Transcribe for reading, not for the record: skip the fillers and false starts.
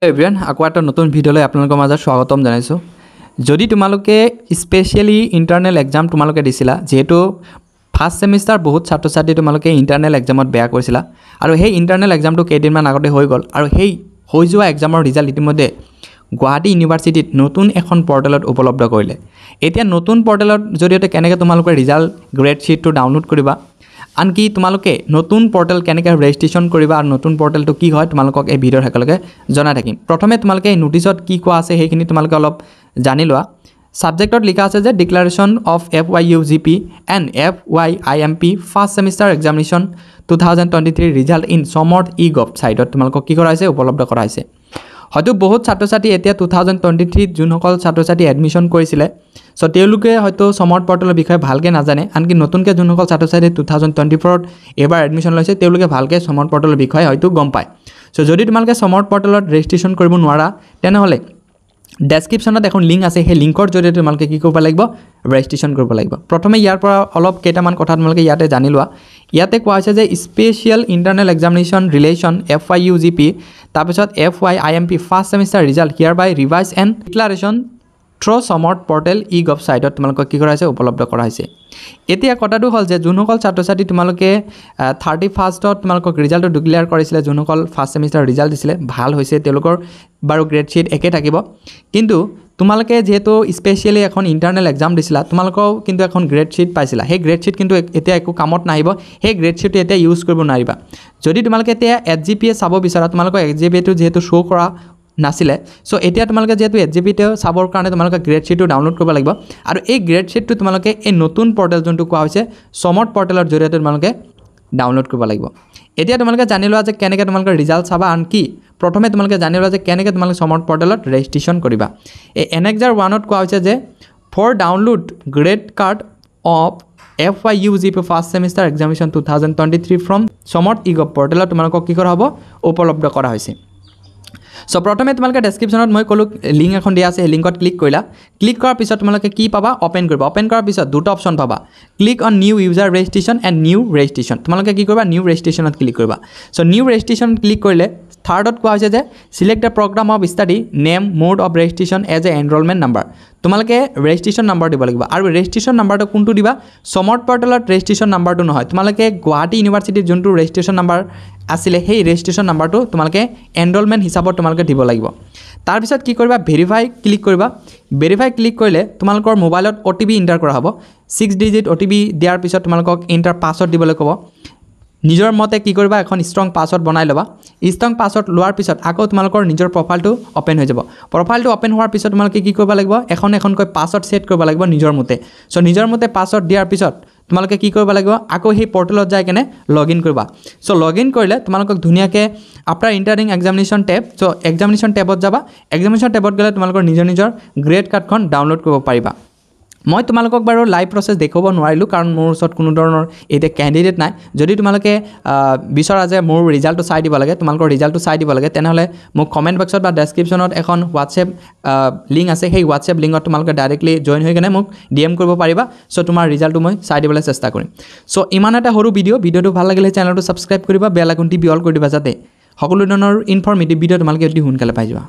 Everyone আকৌ এটা নতুন ভিডিঅ'লৈ আপোনালোকৰ মাজত স্বাগতম জনাইছোঁ। যদি তোমালোকে স্পেচিয়েলি ইণ্টাৰনেল এক্সাম তোমালোকে দিছিলা, যেহেতু ফাৰ্ষ্ট সেমিষ্টাৰ বহুত ছাত্ৰ ছাত্ৰী তোমালোকে ইণ্টাৰনেল এক্সামত বেয়া কৰিছিলা আৰু সেই ইণ্টাৰনেল এক্সামটো কেইদিনমান আগতে হৈ গ'ল আৰু সেই হৈ যোৱা এক্সামৰ ৰিজাল্ট ইতিমধ্যে গুৱাহাটী ইউনিভাৰ্চিটিত নতুন এখন পৰ্টেলত উপলব্ধ কৰিলে। এতিয়া নতুন পৰ্টেলৰ জৰিয়তে কেনেকৈ তোমালোকে ৰিজাল্ট গ্ৰেড শ্বীটটো ডাউনলোড কৰিবা, আনকি তোমালোকে নতুন পৰ্টেল কেনেকৈ ৰেজিষ্ট্ৰেশ্যন কৰিবা আৰু নতুন পৰ্টেলটো কি হয় তোমালোকক এই ভিডিঅ'ৰ একেলগে জনাই থাকিম। প্ৰথমে তোমালোকে এই নোটিছত কি কোৱা আছে সেইখিনি তোমালোকে অলপ জানি লোৱা। ছাবজেক্টত লিখা আছে যে declaration of FYUGP and FYIMP first semester examination 2023 result in সমৰ্থ ই-গভ ছাইটত তোমালোকক কি কৰা হৈছে, উপলব্ধ কৰা হৈছে। হয়তো বহুত ছাত্ৰ ছাত্ৰী এতিয়া 2023 যোনসকল ছাত্ৰ ছাত্ৰী এডমিশ্যন কৰিছিলে, চ' তেওঁলোকে হয়তো সমৰ্থ পৰ্টেলৰ বিষয়ে ভালকৈ নাজানে, আনকি নতুনকৈ যোনসকল ছাত্ৰ ছাত্ৰী 2024ত এইবাৰ এডমিশ্যন লৈছে তেওঁলোকে ভালকৈ সমৰ্থ পৰ্টেলৰ বিষয়ে হয়তো গম পায়। চ' যদি তোমালোকে সমৰ্থ পৰ্টেলত ৰেজিষ্ট্ৰেশ্যন কৰিব নোৱাৰা তেনেহ'লে ডেছক্ৰিপশ্যনত এখন লিংক আছে, সেই লিংকৰ জৰিয়তে তোমালোকে কি কৰিব লাগিব, ৰেজিষ্ট্ৰেশ্যন কৰিব লাগিব। প্ৰথমে ইয়াৰ পৰা অলপ কেইটামান কথা তোমালোকে ইয়াতে জানি লোৱা। ইয়াতে কোৱা হৈছে যে special internal examination relation FYUGP তাৰপিছত FYIMP first semester result here by revise and declaration through Samarth portal e-gov ছাইটত তোমালোকক কি কৰা হৈছে, উপলব্ধ কৰা হৈছে। এতিয়া কথাটো হ'ল যে যোনসকল ছাত্ৰ ছাত্ৰী তোমালোকে 31st তোমালোকক ৰিজাল্টটো ডিক্লেয়াৰ কৰিছিলে, যোনসকল ফাৰ্ষ্ট ছেমিষ্টাৰ ৰিজাল্ট দিছিলে ভাল হৈছে, তেওঁলোকৰ বাৰু গ্ৰেড শ্বীট একে থাকিব। কিন্তু তোমালোকে যিহেতু স্পেচিয়েলি এখন ইণ্টাৰনেল এক্সাম দিছিলা, তোমালোকেও কিন্তু এখন গ্ৰেড শ্বীট পাইছিলা। সেই গ্ৰেড শ্বীট কিন্তু এতিয়া একো কামত নাহিব, সেই গ্ৰেড শ্বীটটো এতিয়া ইউজ কৰিব নোৱাৰিবা। যদি তোমালোকে এতিয়া HGPA চাব বিচাৰা, তোমালোকৰ HGPAটো যিহেতু শ্ব' কৰা নাছিলে, চ' এতিয়া তোমালোকে যিহেতু HGPAটো চাবৰ কাৰণে তোমালোকে গ্ৰেড শ্বীটটো ডাউনলোড কৰিব লাগিব আৰু এই গ্ৰেড শ্বীটটো তোমালোকে এই নতুন পৰ্টেল যোনটো কোৱা হৈছে সমৰ্থ পৰ্টেলৰ জৰিয়তে তোমালোকে ডাউনলোড কৰিব লাগিব। এতিয়া তোমালোকে জানি লোৱা যে কেনেকৈ তোমালোকে ৰিজাল্ট চাবা, আনকি প্ৰথমে তোমালোকে জানি লোৱা যে কেনেকৈ তোমালোকে সমৰ্থ পৰ্টেলত ৰেজিষ্ট্ৰেশ্যন কৰিবা। এই Annexure 1ত কোৱা হৈছে যে for download grade card of FYUGP first semester examination 2023 from Samarth e-gov পৰ্টেলত তোমালোকক কি কৰা হ'ব, উপলব্ধ কৰা হৈছে। চ' প্ৰথমে তোমালোকে ডেছক্ৰিপশ্যনত মই ক'লোঁ লিংক এখন দিয়া আছে, সেই লিংকত ক্লিক কৰিলা। ক্লিক কৰাৰ পিছত তোমালোকে কি পাবা, অ'পেন কৰিবা। অ'পেন কৰাৰ পিছত দুটা অপশ্যন পাবা, click on new user registration and new registration. তোমালোকে কি কৰিবা, নিউ ৰেজিষ্ট্ৰেশ্যনত ক্লিক কৰিবা। চ' নিউ ৰেজিষ্ট্ৰেশ্যনত ক্লিক কৰিলে থাৰ্ডত কোৱা হৈছে যে select the programme of study name mode of registration as a enrolment number. তোমালোকে ৰেজিষ্ট্ৰেশ্যন নাম্বাৰ দিব লাগিব আৰু ৰেজিষ্ট্ৰেশ্যন নাম্বাৰটো কোনটো দিবা, সমৰ্থ পৰ্টেলত ৰেজিষ্ট্ৰেশ্যন নাম্বাৰটো নহয়, তোমালোকে গুৱাহাটী ইউনিভাৰ্চিটিৰ যোনটো ৰেজিষ্ট্ৰেশ্যন নাম্বাৰ আছিলে সেই ৰেজিষ্ট্ৰেশ্যন নাম্বাৰটো তোমালোকে এনৰলমেণ্ট হিচাপত তোমালোকে দিব লাগিব। তাৰপিছত কি কৰিবা, ভেৰিফাই ক্লিক কৰিবা। ভেৰিফাই ক্লিক কৰিলে তোমালোকৰ মোবাইলত OTP এণ্টাৰ কৰা হ'ব। 6 ডিজিট OTP দিয়াৰ পিছত তোমালোকক এণ্টাৰ পাছৱৰ্ড দিবলৈ ক'ব। নিজৰ মতে কি কৰিবা, এখন ষ্ট্ৰং পাছৱৰ্ড বনাই ল'বা। ষ্ট্ৰং পাছৱৰ্ড লোৱাৰ পিছত আকৌ তোমালোকৰ নিজৰ প্ৰফাইলটো অ'পেন হৈ যাব। প্ৰফাইলটো অ'পেন হোৱাৰ পিছত তোমালোকে কি কৰিব লাগিব, এখনকৈ পাছৱৰ্ড ছেট কৰিব লাগিব নিজৰ মতে। চ' নিজৰ মতে পাছৱৰ্ড দিয়াৰ পিছত তোমালোকে কি কৰিব লাগিব, আকৌ সেই পৰ্টেলত যাই কেনে লগ ইন কৰিবা। চ' লগ ইন কৰিলে তোমালোকক ধুনীয়াকৈ আফটাৰ ইণ্টাৰিং এক্সামিনেশ্যন টেব, চ' এক্সামিনেশ্যন টেবত যাবা। এক্সামিনেশ্যন টেবত গ'লে তোমালোকৰ নিজৰ গ্ৰেড কাৰ্ডখন ডাউনলোড কৰিব পাৰিবা। মই তোমালোকক বাৰু লাইভ প্ৰচেছ দেখুৱাব নোৱাৰিলোঁ, কাৰণ মোৰ ওচৰত কোনো ধৰণৰ এতিয়া কেণ্ডিডেট নাই। যদি তোমালোকে বিচৰা যে মোৰ ৰিজাল্টটো চাই দিব লাগে, তোমালোকৰ ৰিজাল্টটো চাই দিব লাগে, তেনেহ'লে মোক কমেণ্ট বক্সত বা ডেছক্ৰিপশ্যনত এখন হোৱাটছএপ লিংক আছে, সেই হোৱাটছএপ লিংকত তোমালোকে ডাইৰেক্টলি জইন হৈ কেনে মোক DM কৰিব পাৰিবা। চ' তোমাৰ ৰিজাল্টটো মই চাই দিবলৈ চেষ্টা কৰিম। চ' ইমান এটা সৰু ভিডিঅ'টো ভাল লাগিলে চেনেলটো ছাবস্ক্ৰাইব কৰিবা, বেল আইকনটি অল কৰি দিবা, যাতে সকলো ধৰণৰ ইনফৰ্মেটিভ ভিডিঅ' তোমালোকে অতি সোনকালে পাই যোৱা।